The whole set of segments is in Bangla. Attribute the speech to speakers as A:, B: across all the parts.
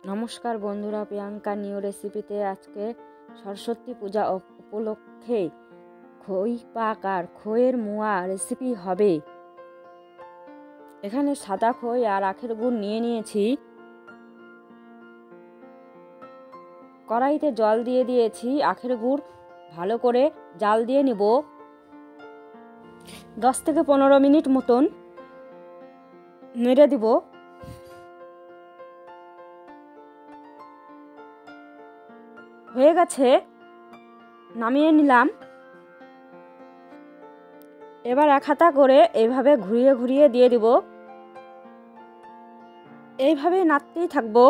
A: নমস্কার বন্ধুরা, প্রিয়াঙ্কা নিউ রেসিপিতে আজকে সরস্বতী পূজা উপলক্ষে খই পাক আর খইয়ের মোয়া রেসিপি হবে। এখানে সাদা খই আর আখের গুড় নিয়ে নিয়েছি। কড়াইতে জল দিয়ে দিয়েছি। আখের গুড় ভালো করে জাল দিয়ে নিব। 10 থেকে 15 মিনিট মতন নেড়ে দিব। হয়ে গেছে, নামিয়ে নিলাম। এবার এক হাতা করে এইভাবে ঘুরিয়ে ঘুরিয়ে দিয়ে দিব। এইভাবে নাড়তেই থাকবো।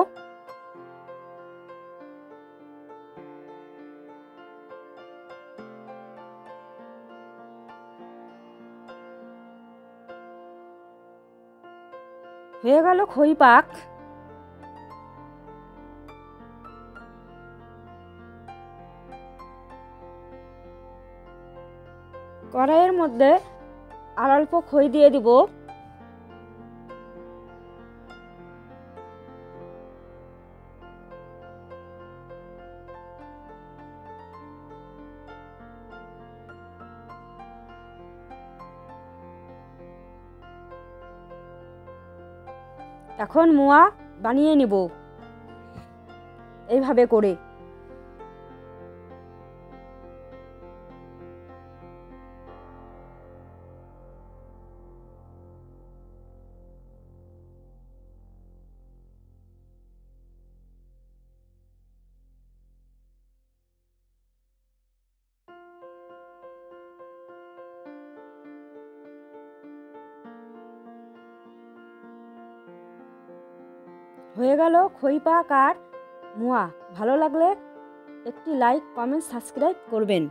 A: হয়ে গেল খই পাক। কড়াইয়ের মধ্যে আর অল্প খই দিয়ে দিব। এখন মোয়া বানিয়ে নিব এইভাবে করে। হয়ে গেল খই পাক আর মোয়া। ভালো লাগলে একটি লাইক, কমেন্ট, সাবস্ক্রাইব করবেন।